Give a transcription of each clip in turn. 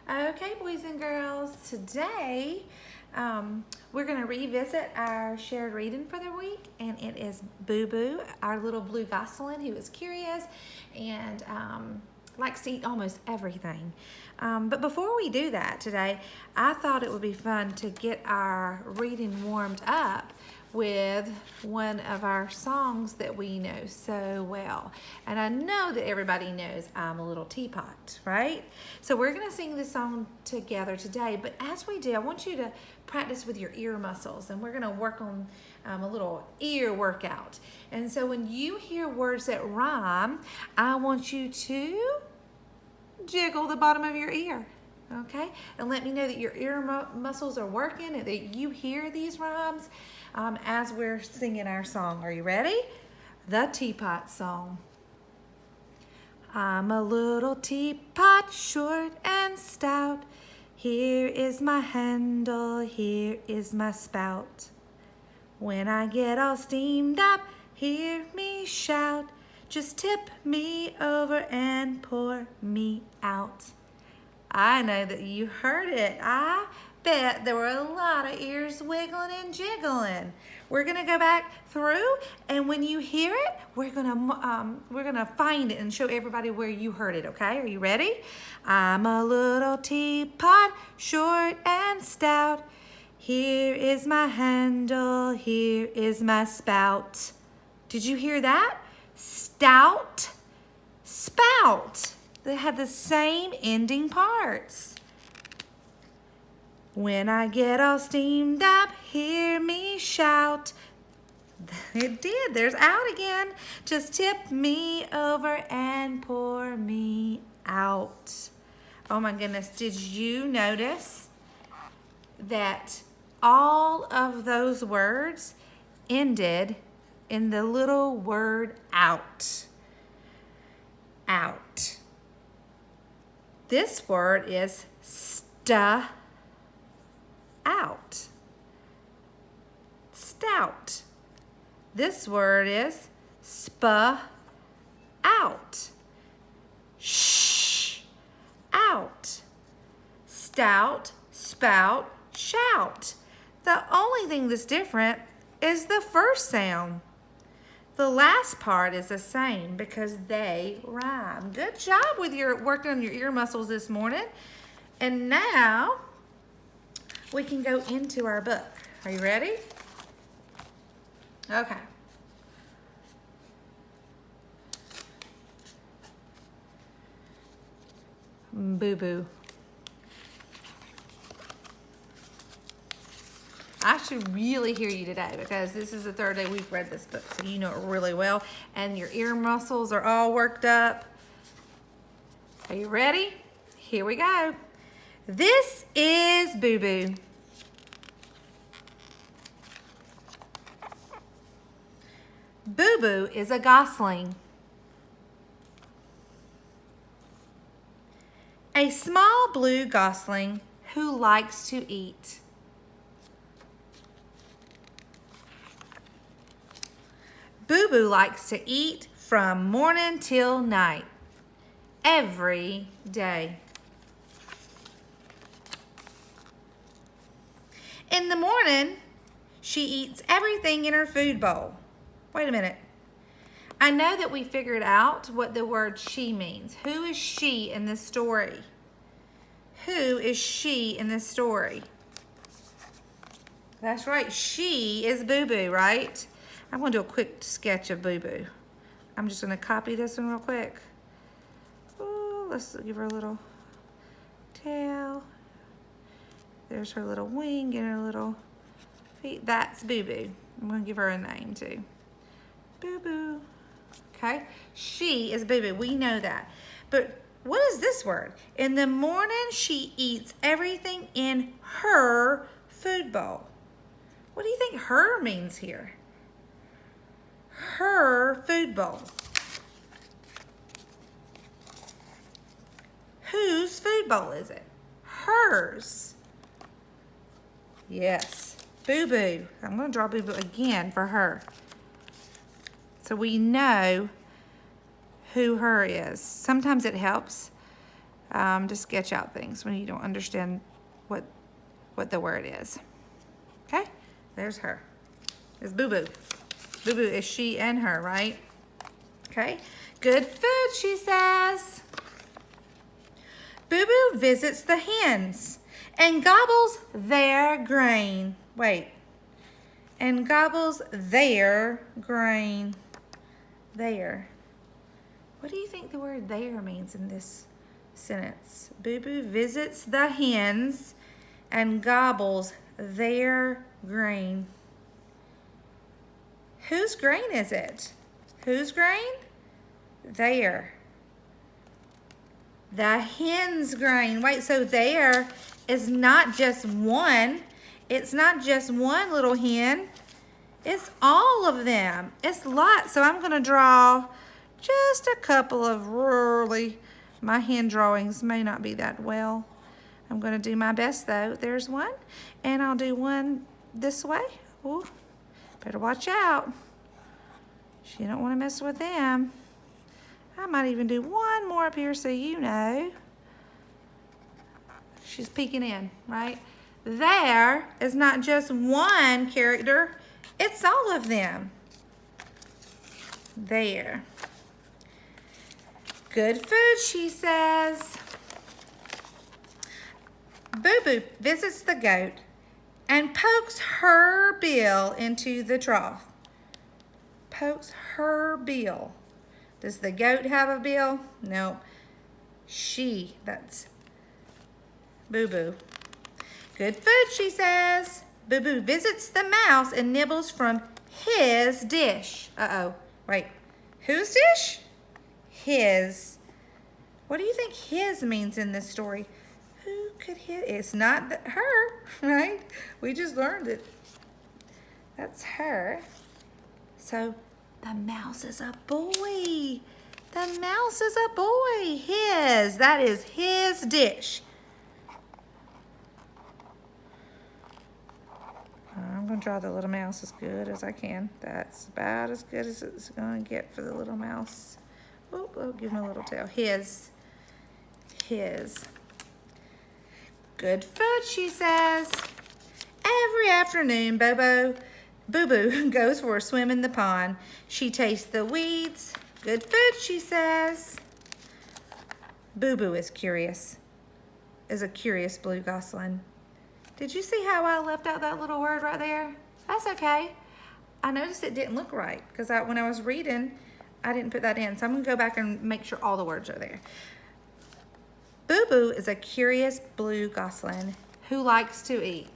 Okay, boys and girls, today we're going to revisit our shared reading for the week, and it is BooBoo, our little blue gosling who is curious and likes to eat almost everything. But before we do that today, I thought it would be fun to get our reading warmed up with one of our songs that we know so well. And I know that everybody knows I'm a Little Teapot, right? So we're gonna sing this song together today, but as we do, I want you to practice with your ear muscles, and we're gonna work on a little ear workout. And so when you hear words that rhyme, I want you to jiggle the bottom of your ear. Okay, and let me know that your ear muscles are working and that you hear these rhymes as we're singing our song. Are you ready? The Teapot Song. I'm a little teapot, short and stout. Here is my handle, here is my spout. When I get all steamed up, hear me shout. Just tip me over and pour me out. I know that you heard it. I bet there were a lot of ears wiggling and jiggling. We're gonna go back through, and when you hear it, we're gonna find it and show everybody where you heard it. Okay? Are you ready? I'm a little teapot, short and stout. Here is my handle. Here is my spout. Did you hear that? Stout, spout. They have the same ending parts. When I get all steamed up, hear me shout. It did. There's out again. Just tip me over and pour me out. Oh my goodness. Did you notice that all of those words ended in the little word out? Out. This word is out. Stout. This word is out. Shh. Out. Stout, spout, shout. The only thing that's different is the first sound. The last part is the same because they rhyme. Good job with your working on your ear muscles this morning. And now we can go into our book. Are you ready? Okay. BooBoo. I should really hear you today because this is the third day we've read this book, so you know it really well, and your ear muscles are all worked up. Are you ready? Here we go. This is BooBoo. BooBoo is a gosling. A small blue gosling who likes to eat. BooBoo likes to eat from morning till night, every day. In the morning, she eats everything in her food bowl. Wait a minute. I know that we figured out what the word she means. Who is she in this story? Who is she in this story? That's right, she is BooBoo, right? I'm going to do a quick sketch of BooBoo. I'm just going to copy this one real quick. Ooh, let's give her a little tail. There's her little wing and her little feet. That's BooBoo. I'm going to give her a name too. BooBoo. Okay? She is BooBoo. We know that. But what is this word? In the morning, she eats everything in her food bowl. What do you think her means here? Her food bowl. Whose food bowl is it? Hers. Yes. BooBoo. I'm going to draw BooBoo again for her. So we know who her is. Sometimes it helps to sketch out things when you don't understand what the word is. Okay, there's her. It's BooBoo. BooBoo is she and her, right? Okay, good food, she says. BooBoo visits the hens and gobbles their grain. Wait. And gobbles their grain. There. What do you think the word there means in this sentence? BooBoo visits the hens and gobbles their grain. Whose grain is it? Whose grain? There. The hen's grain. Wait, so there is not just one. It's not just one little hen. It's all of them. It's lots. So I'm going to draw just a couple of my hand drawings may not be that well. I'm going to do my best though. There's one. And I'll do one this way. Ooh, better watch out. You don't want to mess with them. I might even do one more up here so you know. She's peeking in, right? There is not just one character. It's all of them. There. Good food, she says. BooBoo visits the goat and pokes her bill into the trough. Pokes her bill. Does the goat have a bill? No. She, that's BooBoo. Good food, she says. BooBoo visits the mouse and nibbles from his dish. Uh-oh. Wait. Whose dish? His. What do you think his means in this story? Who could his? It's not her, right? We just learned it. That's her. So the mouse is a boy. The mouse is a boy. His. That is his dish. I'm going to draw the little mouse as good as I can. That's about as good as it's going to get for the little mouse. Oh, oh, give him a little tail. His. Good food, she says. Every afternoon, BooBoo goes for a swim in the pond. She tastes the weeds. Good food, she says. BooBoo is a curious blue gosling. Did you see how I left out that little word right there? That's okay. I noticed it didn't look right because when I was reading, I didn't put that in. So I'm going to go back and make sure all the words are there. BooBoo is a curious blue gosling who likes to eat.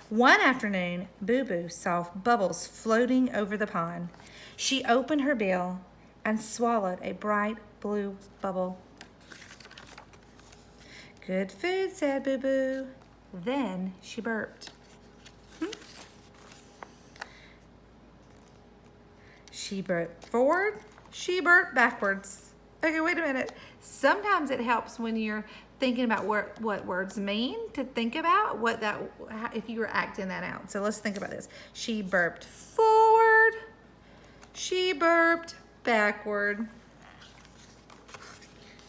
One afternoon, BooBoo saw bubbles floating over the pond. She opened her bill and swallowed a bright blue bubble. Good food, said BooBoo. Then she burped. She burped forward. She burped backwards. Okay, wait a minute. Sometimes it helps when you're thinking about what words mean to think about if you were acting that out. So let's think about this. She burped forward. She burped backward.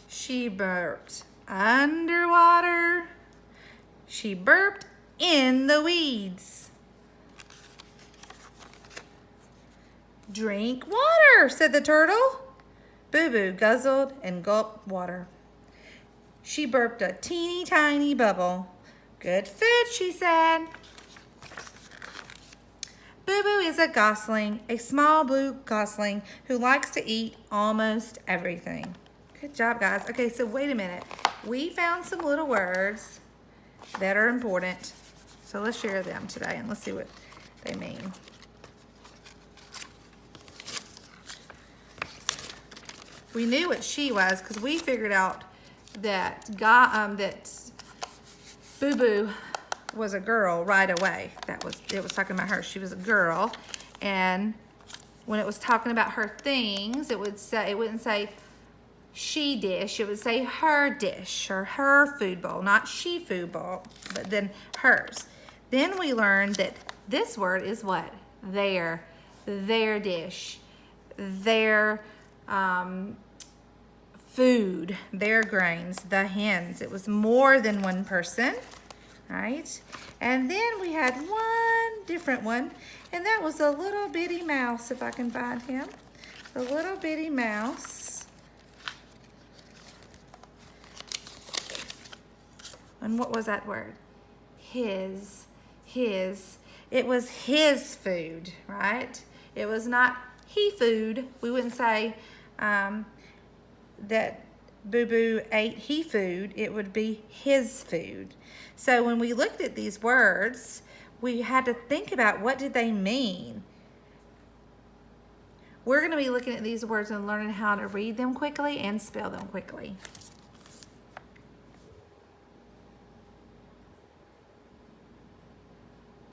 She burped underwater. She burped in the weeds. Drink water, said the turtle. BooBoo guzzled and gulped water. She burped a teeny tiny bubble. Good food, she said. BooBoo is a gosling, a small blue gosling who likes to eat almost everything. Good job, guys. Okay, so wait a minute. We found some little words that are important. So let's share them today and let's see what they mean. We knew what she was because we figured out that that BooBoo was a girl right away. It was talking about her. She was a girl, and when it was talking about her things, it wouldn't say she dish. It would say her dish or her food bowl, not she food bowl, but then hers. Then we learned that this word is what? Their dish, their food, their grains, the hens. It was more than one person, right? And then we had one different one, and that was a little bitty mouse, if I can find him. A little bitty mouse. And what was that word? His. It was his food, right? It was not he food. We wouldn't say that BooBoo ate he food. It would be his food. So when we looked at these words, we had to think about what did they mean. We're going to be looking at these words and learning how to read them quickly and spell them quickly.